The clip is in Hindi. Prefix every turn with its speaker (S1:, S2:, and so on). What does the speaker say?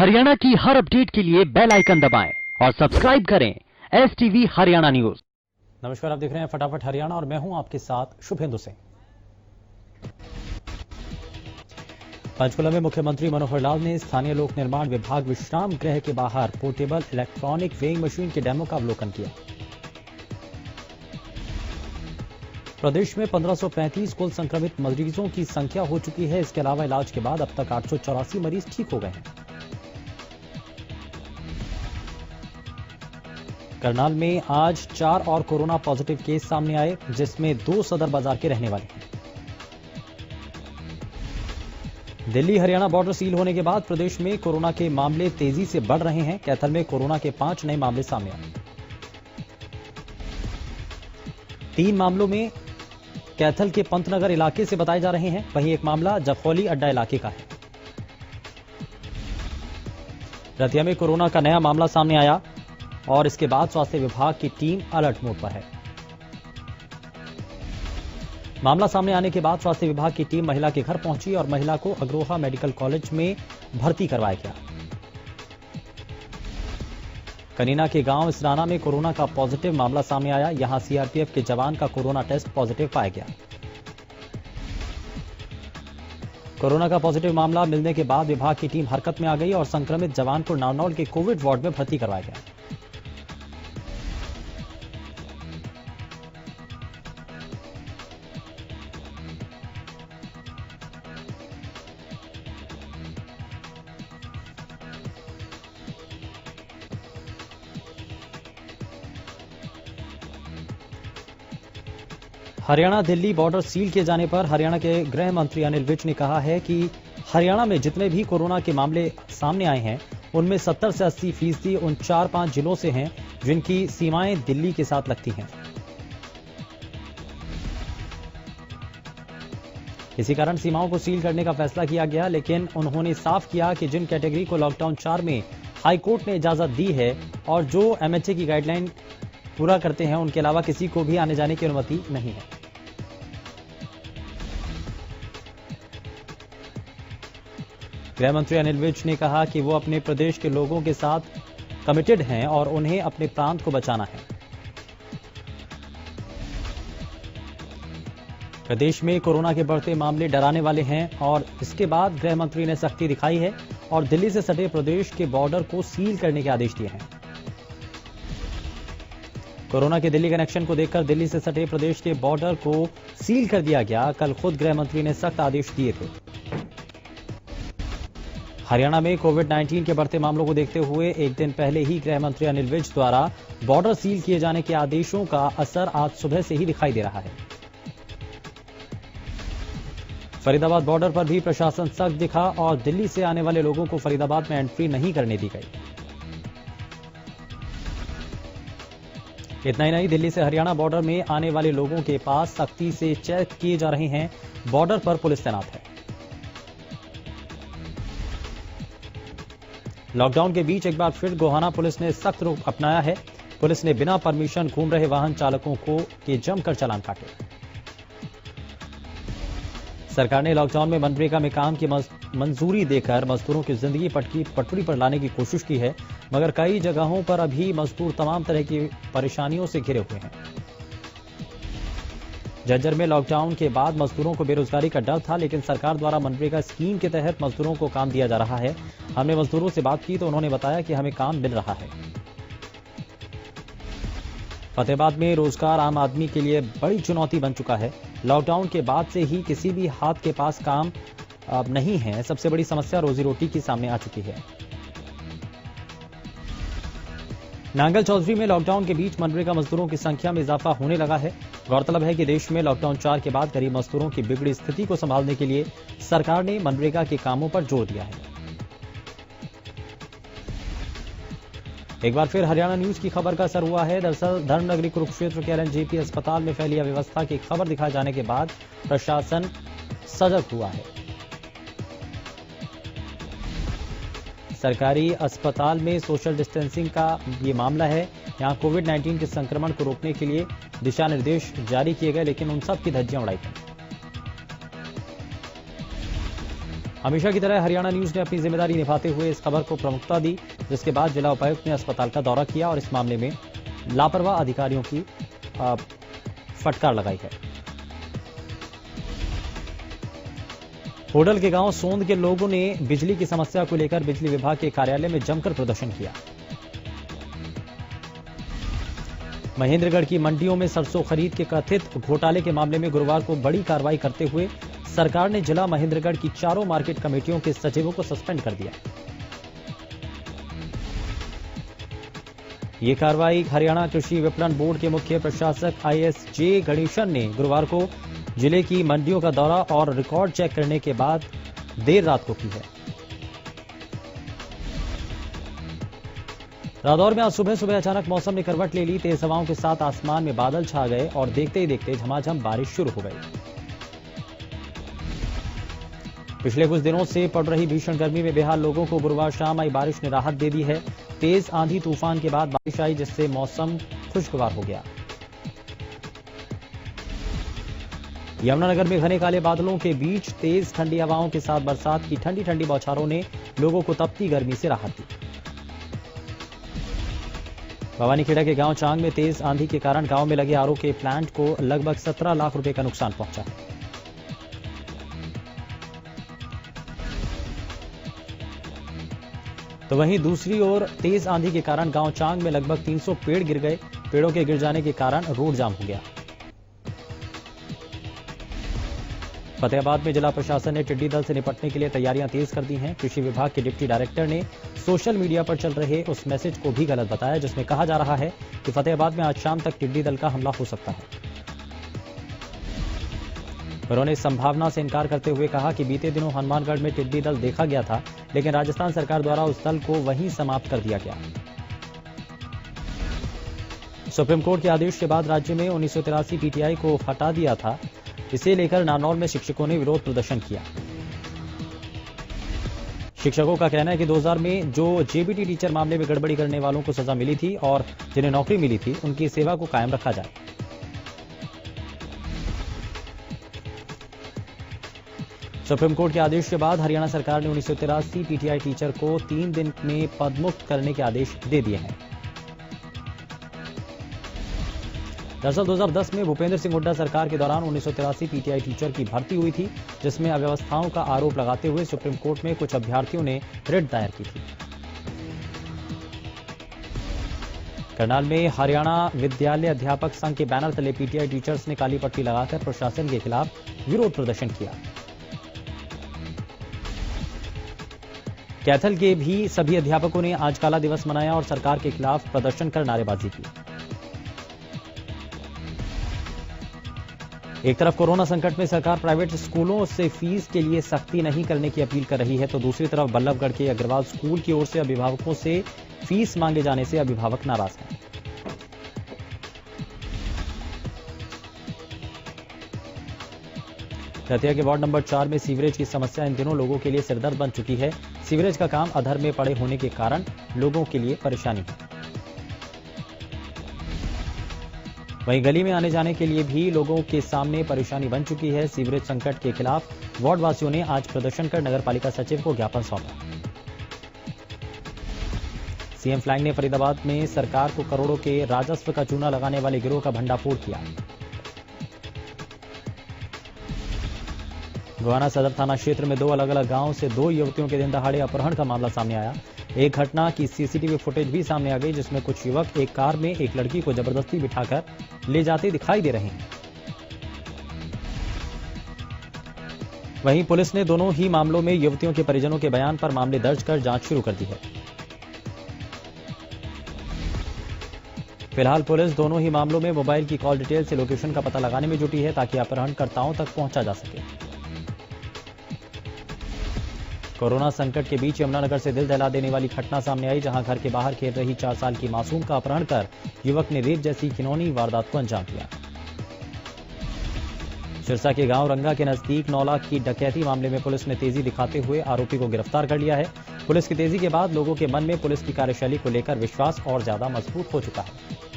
S1: हरियाणा की हर अपडेट के लिए बेल आइकन दबाएं और सब्सक्राइब करें STV हरियाणा न्यूज।
S2: नमस्कार, आप देख रहे हैं फटाफट हरियाणा और मैं हूं आपके साथ शुभेंदु सिंह। पंचकुला में मुख्यमंत्री मनोहर लाल ने स्थानीय लोक निर्माण विभाग विश्राम गृह के बाहर पोर्टेबल इलेक्ट्रॉनिक वेइंग मशीन के डेमो का अवलोकन किया। प्रदेश में 1535 कुल संक्रमित मरीजों की संख्या हो चुकी है। इसके अलावा इलाज के बाद अब तक 884 मरीज ठीक हो गए हैं। करनाल में आज 4 और कोरोना पॉजिटिव केस सामने आए, जिसमें 2 सदर बाजार के रहने वाले हैं। दिल्ली हरियाणा बॉर्डर सील होने के बाद प्रदेश में कोरोना के मामले तेजी से बढ़ रहे हैं। कैथल में कोरोना के 5 नए मामले सामने आए। 3 मामलों में कैथल के पंतनगर इलाके से बताए जा रहे हैं, वहीं एक मामला जखौली अड्डा इलाके का है। रतिया में कोरोना का नया मामला सामने आया और इसके बाद स्वास्थ्य विभाग की टीम अलर्ट मोड पर है। मामला सामने आने के बाद स्वास्थ्य विभाग की टीम महिला के घर पहुंची और महिला को अग्रोहा मेडिकल कॉलेज में भर्ती करवाया गया। कनीना के गांव इसराना में कोरोना का पॉजिटिव मामला सामने आया। यहां सीआरपीएफ के जवान का कोरोना टेस्ट पॉजिटिव पाया गया। कोरोना का पॉजिटिव मामला मिलने के बाद विभाग की टीम हरकत में आ गई और संक्रमित जवान को नारनौल के कोविड वार्ड में भर्ती करवाया गया। हरियाणा दिल्ली बॉर्डर सील किए जाने पर हरियाणा के गृह मंत्री अनिल विज ने कहा है कि हरियाणा में जितने भी कोरोना के मामले सामने आए हैं, उनमें 70 से 80% उन 4-5 जिलों से हैं जिनकी सीमाएं दिल्ली के साथ लगती हैं। इसी कारण सीमाओं को सील करने का फैसला किया गया, लेकिन उन्होंने साफ किया कि जिन कैटेगरी को लॉकडाउन 4 में हाईकोर्ट ने इजाजत दी है और जो MHA की गाइडलाइन पूरा करते हैं, उनके अलावा किसी को भी आने जाने की अनुमति नहीं है। गृह मंत्री अनिल विज ने कहा कि वो अपने प्रदेश के लोगों के साथ कमिटेड हैं और उन्हें अपने प्रांत को बचाना है। प्रदेश में कोरोना के बढ़ते मामले डराने वाले हैं और इसके बाद गृह मंत्री ने सख्ती दिखाई है और दिल्ली से सटे प्रदेश के बॉर्डर को सील करने के आदेश दिए हैं। कोरोना के दिल्ली कनेक्शन को देखकर दिल्ली से सटे प्रदेश के बॉर्डर को सील कर दिया गया। कल खुद गृह मंत्री ने सख्त आदेश दिए थे। हरियाणा में कोविड-19 के बढ़ते मामलों को देखते हुए एक दिन पहले ही गृह मंत्री अनिल विज द्वारा बॉर्डर सील किए जाने के आदेशों का असर आज सुबह से ही दिखाई दे रहा है। फरीदाबाद बॉर्डर पर भी प्रशासन सख्त दिखा और दिल्ली से आने वाले लोगों को फरीदाबाद में एंट्री नहीं करने दी गई। इतना ही नहीं, दिल्ली से हरियाणा बॉर्डर में आने वाले लोगों के पास सख्ती से चेक किए जा रहे हैं। बॉर्डर पर पुलिस तैनात है। लॉकडाउन के बीच एक बार फिर गोहाना पुलिस ने सख्त रुख अपनाया है। पुलिस ने बिना परमिशन घूम रहे वाहन चालकों के जमकर चालान काटे। सरकार ने लॉकडाउन में मनरेगा में काम की मंजूरी देकर मजदूरों की जिंदगी पटरी पर लाने की कोशिश की है, मगर कई जगहों पर अभी मजदूर तमाम तरह की परेशानियों से घिरे हुए हैं। झज्जर में लॉकडाउन के बाद मजदूरों को बेरोजगारी का डर था, लेकिन सरकार द्वारा मनरेगा स्कीम के तहत मजदूरों को काम दिया जा रहा है। हमने मजदूरों से बात की तो उन्होंने बताया कि हमें काम मिल रहा है। फतेहाबाद में रोजगार आम आदमी के लिए बड़ी चुनौती बन चुका है। लॉकडाउन के बाद से ही किसी भी हाथ के पास काम नहीं है। सबसे बड़ी समस्या रोजी रोटी की सामने आ चुकी है। नांगल चौधरी में लॉकडाउन के बीच मनरेगा मजदूरों की संख्या में इजाफा होने लगा है। गौरतलब है कि देश में लॉकडाउन 4 के बाद गरीब मजदूरों की बिगड़ी स्थिति को संभालने के लिए सरकार ने मनरेगा के कामों पर जोर दिया है। एक बार फिर हरियाणा न्यूज की खबर का असर हुआ है। दरअसल धर्मनगरी कुरुक्षेत्र के LNJP अस्पताल में फैली अव्यवस्था की खबर दिखाए जाने के बाद प्रशासन सजग हुआ है। सरकारी अस्पताल में सोशल डिस्टेंसिंग का ये मामला है। यहां कोविड-19 के संक्रमण को रोकने के लिए दिशा निर्देश जारी किए गए, लेकिन उन सब की धज्जियां उड़ाई गई। हमेशा की तरह हरियाणा न्यूज ने अपनी जिम्मेदारी निभाते हुए इस खबर को प्रमुखता दी, जिसके बाद जिला उपायुक्त ने अस्पताल का दौरा किया और इस मामले में लापरवाह अधिकारियों की फटकार लगाई है। होडल के गांव सोंद के लोगों ने बिजली की समस्या को लेकर बिजली विभाग के कार्यालय में जमकर प्रदर्शन किया। महेंद्रगढ़ की मंडियों में सरसों खरीद के कथित घोटाले के मामले में गुरुवार को बड़ी कार्रवाई करते हुए सरकार ने जिला महेंद्रगढ़ की चारों मार्केट कमेटियों के सचिवों को सस्पेंड कर दिया। ये कार्रवाई हरियाणा कृषि विपणन बोर्ड के मुख्य प्रशासक ISJ गणेशन ने गुरुवार को जिले की मंडियों का दौरा और रिकॉर्ड चेक करने के बाद देर रात को की है। रादौर में आज सुबह सुबह अचानक मौसम ने करवट ले ली। तेज हवाओं के साथ आसमान में बादल छा गए और देखते ही देखते झमाझम बारिश शुरू हो गई। पिछले कुछ दिनों से पड़ रही भीषण गर्मी में बेहाल लोगों को गुरुवार शाम आई बारिश ने राहत दे दी है। तेज आंधी तूफान के बाद बारिश आई, जिससे मौसम खुशगवार हो गया। यमुनानगर में घने काले बादलों के बीच तेज ठंडी हवाओं के साथ बरसात की ठंडी ठंडी बौछारों ने लोगों को तपती गर्मी से राहत दी। भवानीखेड़ा के गांव चांग में तेज आंधी के कारण गांव में लगे RO के प्लांट को लगभग 17 लाख रुपए का नुकसान पहुंचा है। तो वहीं दूसरी ओर तेज आंधी के कारण गांव चांग में लगभग 300 पेड़ गिर गए। पेड़ों के गिर जाने के कारण रोड जाम हो गया। फतेहाबाद में जिला प्रशासन ने टिड्डी दल से निपटने के लिए तैयारियां तेज कर दी हैं। कृषि विभाग के डिप्टी डायरेक्टर ने सोशल मीडिया पर चल रहे उस मैसेज को भी गलत बताया, जिसमें कहा जा रहा है कि फतेहाबाद में आज शाम तक टिड्डी दल का हमला हो सकता है। उन्होंने इस संभावना से इनकार करते हुए कहा कि बीते दिनों हनुमानगढ़ में टिड्डी दल देखा गया था, लेकिन राजस्थान सरकार द्वारा उस दल को वहीं समाप्त कर दिया गया। सुप्रीम कोर्ट के आदेश के बाद राज्य में 1983 PTI को हटा दिया था। इसे लेकर नारनौल में शिक्षकों ने विरोध प्रदर्शन किया। शिक्षकों का कहना है कि 2000 में जो JBT टीचर मामले में गड़बड़ी करने वालों को सजा मिली थी और जिन्हें नौकरी मिली थी, उनकी सेवा को कायम रखा जाए। सुप्रीम कोर्ट के आदेश के बाद हरियाणा सरकार ने 1983 PTI टीचर को 3 दिन में पदमुक्त करने के आदेश दे दिए हैं। दरअसल 2010 में भूपेंद्र सिंह हुड्डा सरकार के दौरान 1983 PTI टीचर की भर्ती हुई थी, जिसमें अव्यवस्थाओं का आरोप लगाते हुए सुप्रीम कोर्ट में कुछ अभ्यर्थियों ने रिट दायर की थी। करनाल में हरियाणा विद्यालय अध्यापक संघ के बैनर तले PTI टीचर्स ने काली पट्टी लगाकर प्रशासन के खिलाफ विरोध प्रदर्शन किया। कैथल के भी सभी अध्यापकों ने आज काला दिवस मनाया और सरकार के खिलाफ प्रदर्शन कर नारेबाजी की। एक तरफ कोरोना संकट में सरकार प्राइवेट स्कूलों से फीस के लिए सख्ती नहीं करने की अपील कर रही है, तो दूसरी तरफ बल्लभगढ़ के अग्रवाल स्कूल की ओर से अभिभावकों से फीस मांगे जाने से अभिभावक नाराज हैं। दतिया के वार्ड नंबर 4 में सीवरेज की समस्या इन दिनों लोगों के लिए सिरदर्द बन चुकी है। सीवरेज का काम अधर में पड़े होने के कारण लोगों के लिए परेशानी है। वहीं गली में आने जाने के लिए भी लोगों के सामने परेशानी बन चुकी है। सीवरेज संकट के खिलाफ वार्ड वासियों ने आज प्रदर्शन कर नगरपालिका सचिव को ज्ञापन सौंपा। सीएम फ्लैग ने फरीदाबाद में सरकार को करोड़ों के राजस्व का चूना लगाने वाले गिरोह का भंडाफोड़ किया। गोहाना सदर थाना क्षेत्र में 2 अलग अलग गांवों से 2 युवतियों के दिन दहाड़े अपहरण का मामला सामने आया। एक घटना की CCTV फुटेज भी सामने आ गई, जिसमें कुछ युवक एक कार में एक लड़की को जबरदस्ती बिठाकर ले जाते दिखाई दे रहे हैं। वहीं पुलिस ने दोनों ही मामलों में युवतियों के परिजनों के बयान पर मामले दर्ज कर जांच शुरू कर दी है। फिलहाल पुलिस दोनों ही मामलों में मोबाइल की कॉल डिटेल से लोकेशन का पता लगाने में जुटी है, ताकि अपहरणकर्ताओं तक पहुंचा जा सके। कोरोना संकट के बीच यमुनानगर से दिल दहला देने वाली घटना सामने आई, जहां घर के बाहर खेल रही 4 साल की मासूम का अपहरण कर युवक ने रेप जैसी घिनौनी वारदात को अंजाम दिया। सिरसा के गांव रंगा के नजदीक 9 लाख की डकैती मामले में पुलिस ने तेजी दिखाते हुए आरोपी को गिरफ्तार कर लिया है। पुलिस की तेजी के बाद लोगों के मन में पुलिस की कार्यशैली को लेकर विश्वास और ज्यादा मजबूत हो चुका है।